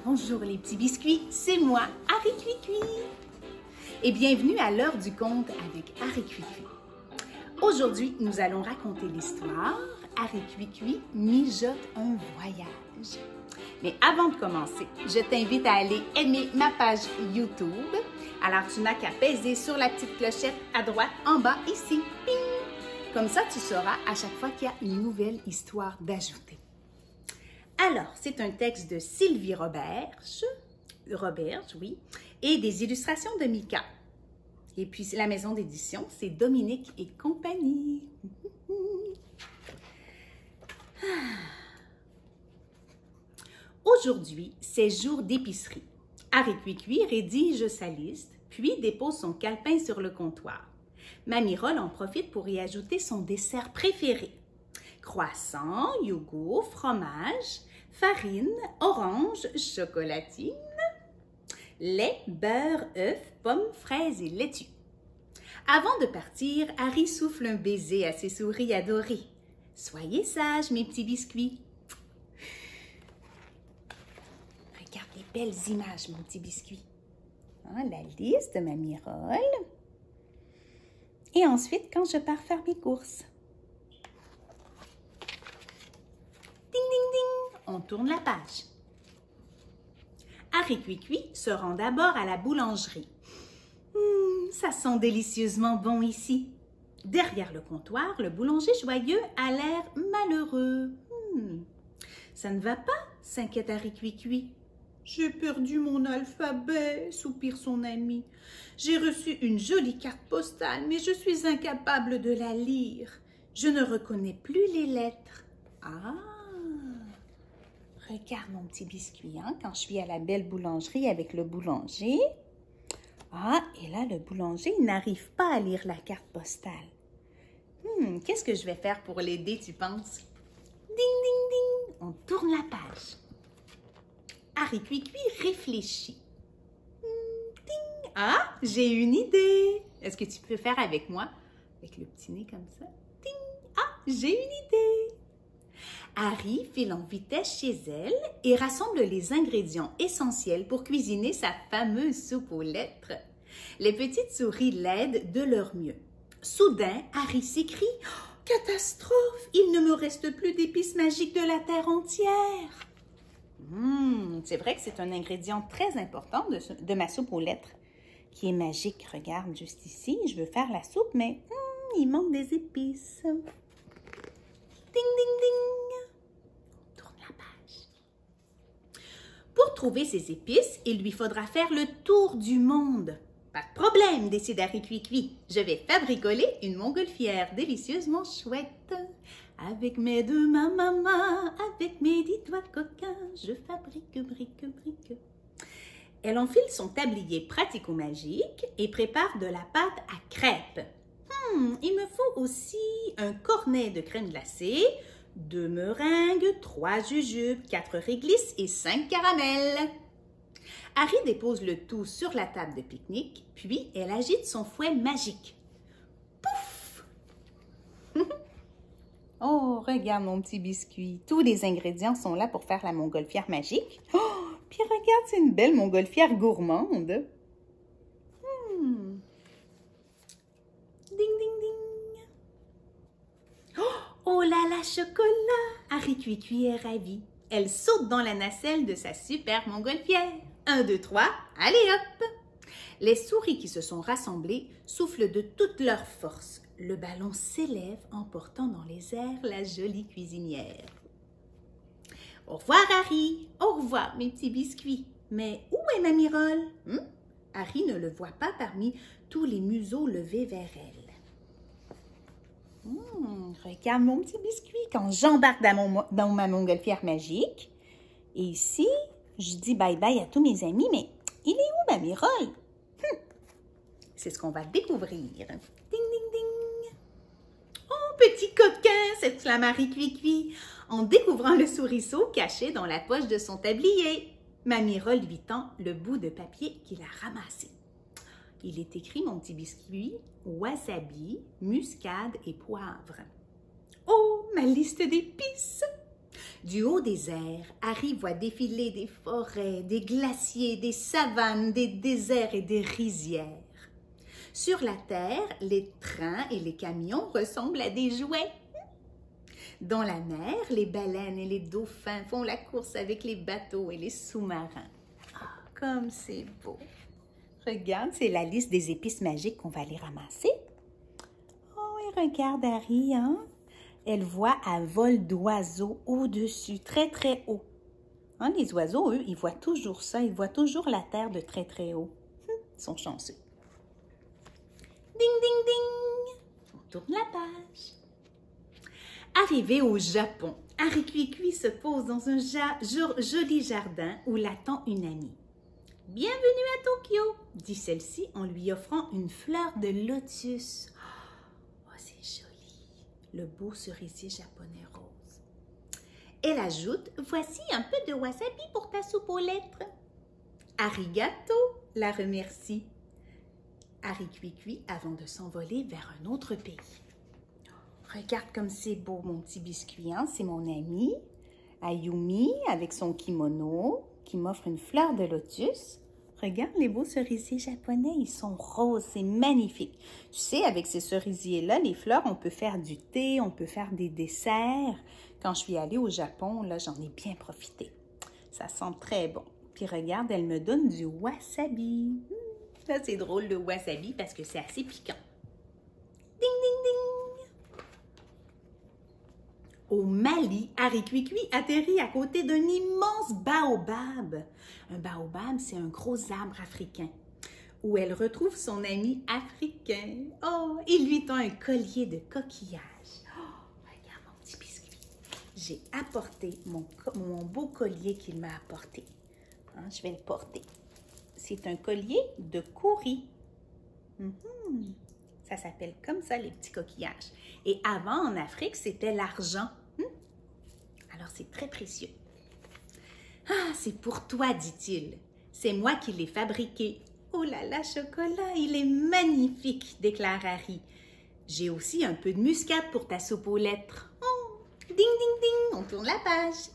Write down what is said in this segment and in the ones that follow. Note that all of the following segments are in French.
Bonjour les petits biscuits, c'est moi, Harry Cuicui. Et bienvenue à l'heure du conte avec Harry Cuicui. Aujourd'hui, nous allons raconter l'histoire Harry Cuicui mijote un voyage. Mais avant de commencer, je t'invite à aller aimer ma page YouTube. Alors, tu n'as qu'à peser sur la petite clochette à droite en bas ici. Ping! Comme ça, tu sauras à chaque fois qu'il y a une nouvelle histoire d'ajouter. Alors, c'est un texte de Sylvie Roberge, oui, et des illustrations de Mika. Et puis, la maison d'édition, c'est Dominique et compagnie. Aujourd'hui, c'est jour d'épicerie. Harry Cuicui rédige sa liste, puis dépose son calepin sur le comptoir. Mamie Roll en profite pour y ajouter son dessert préféré. Croissant, yogourt, fromage, farine, orange, chocolatine, lait, beurre, œufs, pommes, fraises et laitue. Avant de partir, Harry souffle un baiser à ses souris adorées. Soyez sages, mes petits biscuits. Regarde les belles images, mon petit biscuit. La liste de Mamie Roll. Et ensuite, quand je pars faire mes courses. Ding, ding, ding! On tourne la page. Harry Cuicui se rend d'abord à la boulangerie. Ça sent délicieusement bon ici. Derrière le comptoir, le boulanger joyeux a l'air malheureux. Ça ne va pas, s'inquiète Harry Cuicui. J'ai perdu mon alphabet, soupire son ami. J'ai reçu une jolie carte postale, mais je suis incapable de la lire. Je ne reconnais plus les lettres. Regarde mon petit biscuit, quand je suis à la belle boulangerie avec le boulanger. Et là, le boulanger, il n'arrive pas à lire la carte postale. Qu'est-ce que je vais faire pour l'aider, tu penses? Ding, ding, ding! On tourne la page. Harry Cuicui réfléchit. Ding! J'ai une idée! Est-ce que tu peux faire avec moi? Avec le petit nez comme ça. Ding! J'ai une idée! Harry file en vitesse chez elle et rassemble les ingrédients essentiels pour cuisiner sa fameuse soupe aux lettres. Les petites souris l'aident de leur mieux. Soudain, Harry s'écrie « Catastrophe! Il ne me reste plus d'épices magiques de la terre entière! » C'est vrai que c'est un ingrédient très important de ma soupe aux lettres qui est magique. Regarde juste ici, je veux faire la soupe, mais il manque des épices. Ding, ding, ding! Pour trouver ces épices, il lui faudra faire le tour du monde. Pas de problème, décide Harry Cuicui. Je vais fabricoler une montgolfière délicieusement chouette. Avec mes deux mains, avec mes 10 doigts coquins, je fabrique, brique. Elle enfile son tablier pratico-magique et prépare de la pâte à crêpes. Il me faut aussi un cornet de crème glacée, 2 meringues, 3 jujubes, 4 réglisses et 5 caramels. Harry dépose le tout sur la table de pique-nique, puis elle agite son fouet magique. Pouf! Oh, regarde mon petit biscuit. Tous les ingrédients sont là pour faire la montgolfière magique. Puis regarde, c'est une belle montgolfière gourmande. Ding, ding, ding. Oh là là, chocolat! Harry Cuicui est ravie. Elle saute dans la nacelle de sa super montgolfière. 1, 2, 3, allez hop! Les souris qui se sont rassemblées soufflent de toute leur force. Le ballon s'élève en portant dans les airs la jolie cuisinière. Au revoir Harry! Au revoir mes petits biscuits! Mais où est Mamie Roll? Harry ne le voit pas parmi tous les museaux levés vers elle. Regarde mon petit biscuit quand j'embarque dans ma montgolfière magique. Et ici, je dis bye-bye à tous mes amis, mais il est où Mamie Roll? C'est ce qu'on va découvrir. Ding, ding, ding! Oh, petit coquin, s'exclame Harry Cuicui en découvrant le souriceau caché dans la poche de son tablier. Mamie Roll lui tend le bout de papier qu'il a ramassé. Il est écrit, mon petit biscuit, wasabi, muscade et poivre. Oh, ma liste d'épices! Du haut des airs, Harry voit défiler des forêts, des glaciers, des savanes, des déserts et des rizières. Sur la terre, les trains et les camions ressemblent à des jouets. Dans la mer, les baleines et les dauphins font la course avec les bateaux et les sous-marins. Ah, comme c'est beau! Regarde, c'est la liste des épices magiques qu'on va aller ramasser. Oh, et regarde Harry, hein? Elle voit un vol d'oiseaux au-dessus, très très haut. Hein, les oiseaux, eux, ils voient toujours ça, ils voient toujours la terre de très très haut. Ils sont chanceux. Ding, ding, ding! On tourne la page. Arrivé au Japon, Harry Cuicui se pose dans un joli jardin où l'attend une amie. « Bienvenue à Tokyo !» dit celle-ci en lui offrant une fleur de lotus. Oh, c'est joli! Le beau cerisier japonais rose. Elle ajoute « Voici un peu de wasabi pour ta soupe aux lettres. » Arigato la remercie. Harry Cuicui avant de s'envoler vers un autre pays. Regarde comme c'est beau, mon petit biscuit, hein? C'est mon amie, Ayumi, avec son kimono, qui m'offre une fleur de lotus. Regarde les beaux cerisiers japonais, ils sont roses, c'est magnifique. Tu sais, avec ces cerisiers-là, les fleurs, on peut faire du thé, on peut faire des desserts. Quand je suis allée au Japon, là, j'en ai bien profité. Ça sent très bon. Puis regarde, elle me donne du wasabi. Là, c'est drôle le wasabi parce que c'est assez piquant. Ding, ding, ding! Au Mali, Harry Cuicui atterrit à côté d'un immense baobab. Un baobab, c'est un gros arbre africain, où elle retrouve son ami africain. Oh, il lui tend un collier de coquillages. Oh, regarde mon petit biscuit. J'ai apporté mon beau collier qu'il m'a apporté. Hein, je vais le porter. C'est un collier de kouri. Ça s'appelle comme ça, les petits coquillages. Et avant, en Afrique, c'était l'argent. Alors, c'est très précieux. Ah, c'est pour toi, dit-il. C'est moi qui l'ai fabriqué. Oh là là, chocolat, il est magnifique, déclare Harry. J'ai aussi un peu de muscade pour ta soupe aux lettres. Oh, ding, ding, ding, on tourne la page.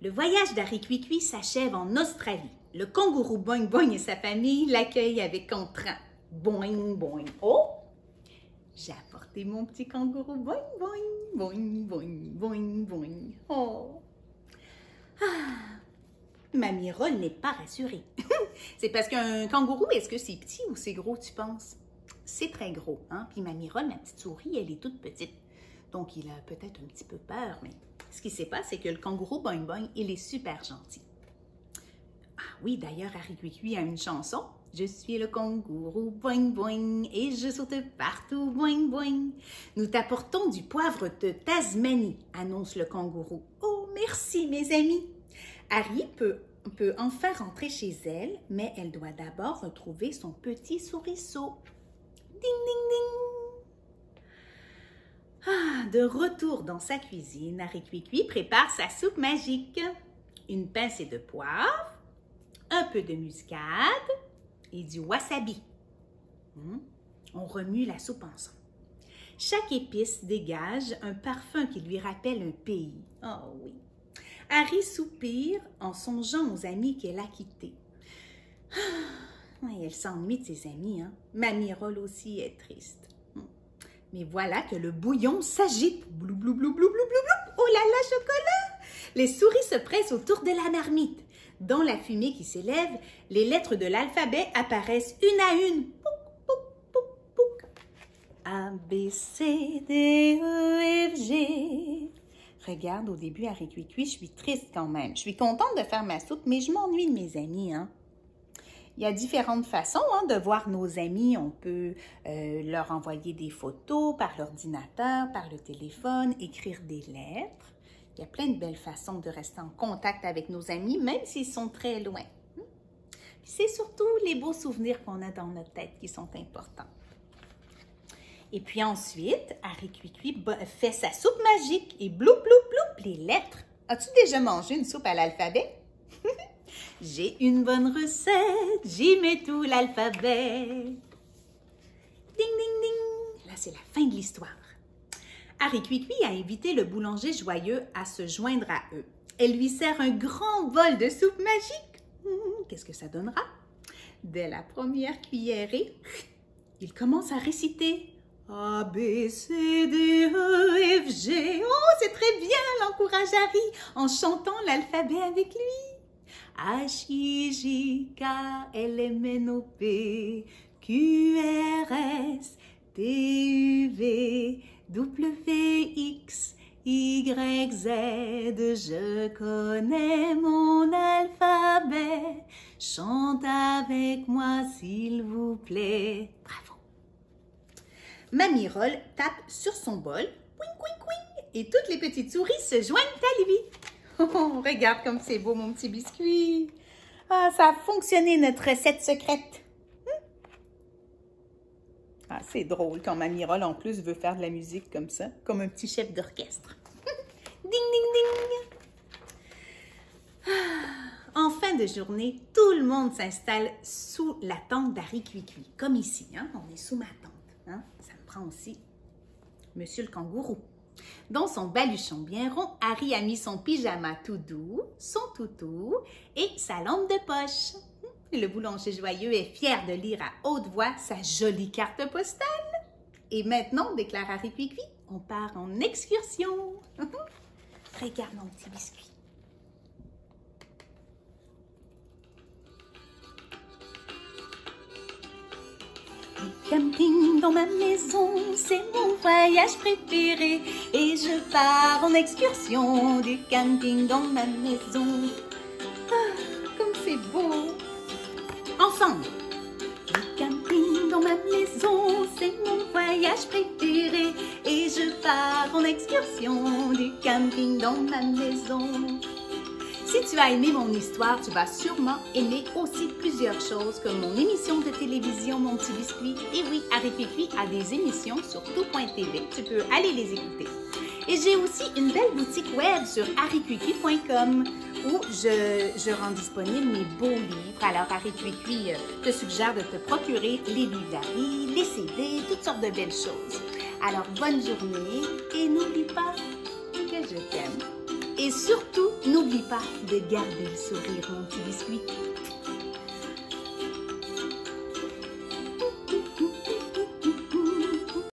Le voyage d'Harry Cuicui s'achève en Australie. Le kangourou Boing Boing et sa famille l'accueillent avec entrain. Boing, boing. Oh! J'ai apporté mon petit kangourou. Boing, boing, boing, boing, boing, boing. Oh! Ah! Mamie Roll n'est pas rassurée. C'est parce qu'un kangourou, est-ce que c'est petit ou c'est gros, tu penses? C'est très gros, hein? Puis Mamie Roll, ma petite souris, elle est toute petite. Donc, il a peut-être un petit peu peur, mais ce qui se passe, c'est que le kangourou Boing Boing, il est super gentil. Ah oui, d'ailleurs, Harry Cuicui a une chanson. Je suis le kangourou boing boing et je saute partout boing boing. Nous t'apportons du poivre de Tasmanie, annonce le kangourou. Oh, merci mes amis. Harry peut enfin rentrer chez elle, mais elle doit d'abord retrouver son petit souriceau. Ding, ding, ding. Ah, de retour dans sa cuisine, Harry Cuicui prépare sa soupe magique. Une pincée de poivre, un peu de muscade et du wasabi. On remue la soupe ensemble. Chaque épice dégage un parfum qui lui rappelle un pays. Oh oui. Harry soupire en songeant aux amis qu'elle a quittés. Elle s'ennuie de ses amis, hein? Mamie Roll aussi est triste. Mais voilà que le bouillon s'agite. Blou, blou, blou, blou, blou, blou, blou. Oh là là, chocolat! Les souris se pressent autour de la marmite. Dans la fumée qui s'élève, les lettres de l'alphabet apparaissent une à une. Pouc, pouc, pouc, pouc. A, B, C, D, E, F, G. Regarde, au début, Harry Cuicui, je suis triste quand même. Je suis contente de faire ma soupe, mais je m'ennuie de mes amis, hein. Il y a différentes façons de voir nos amis. On peut leur envoyer des photos par l'ordinateur, par le téléphone, écrire des lettres. Il y a plein de belles façons de rester en contact avec nos amis, même s'ils sont très loin. C'est surtout les beaux souvenirs qu'on a dans notre tête qui sont importants. Et puis ensuite, Harry Cuicui fait sa soupe magique et bloup, bloup, bloup, les lettres. As-tu déjà mangé une soupe à l'alphabet? J'ai une bonne recette, j'y mets tout l'alphabet. Ding, ding, ding. Là, c'est la fin de l'histoire. Harry Cuicui a invité le boulanger joyeux à se joindre à eux. Elle lui sert un grand bol de soupe magique. Qu'est-ce que ça donnera? Dès la première cuillerée, il commence à réciter A, B, C, D, E, F, G. Oh, c'est très bien, l'encourage Harry en chantant l'alphabet avec lui. H, I, J, K, L, M, N, O, P, Q, R, S, T, U, V, W, X, Y, Z. Je connais mon alphabet. Chante avec moi, s'il vous plaît. Bravo. Mamie Roll tape sur son bol, couing, couing, couing, et toutes les petites souris se joignent à lui. Oh, regarde comme c'est beau, mon petit biscuit. Ah, ça a fonctionné, notre recette secrète. Ah, c'est drôle quand Mamie Roll, en plus, veut faire de la musique comme ça, comme un petit chef d'orchestre. Ding, ding, ding. En fin de journée, tout le monde s'installe sous la tente d'Harry Cuicui, comme ici, hein? On est sous ma tente. Hein? Ça me prend aussi Monsieur le kangourou. Dans son baluchon bien rond, Harry a mis son pyjama tout doux, son toutou et sa lampe de poche. Le boulanger joyeux est fier de lire à haute voix sa jolie carte postale. Et maintenant, déclare Harry Cuicui, on part en excursion. Regarde mon petit biscuit. Le camping dans ma maison, c'est mon voyage préféré. Et je pars en excursion du camping dans ma maison. Ah, comme c'est beau! Ensemble! Le camping dans ma maison, c'est mon voyage préféré. Et je pars en excursion du camping dans ma maison. Si tu as aimé mon histoire, tu vas sûrement aimer aussi plusieurs choses comme mon émission de télévision, mon petit biscuit. Et oui, Harry Cuicui a des émissions sur tout.tv. Tu peux aller les écouter. Et j'ai aussi une belle boutique web sur harrycuicui.com où je rends disponibles mes beaux livres. Alors, Harry Cuicui te suggère de te procurer les livres d'Harry, les CD, toutes sortes de belles choses. Alors, bonne journée et n'oublie pas que je t'aime. Et surtout, n'oublie pas de garder le sourire, mon petit biscuit.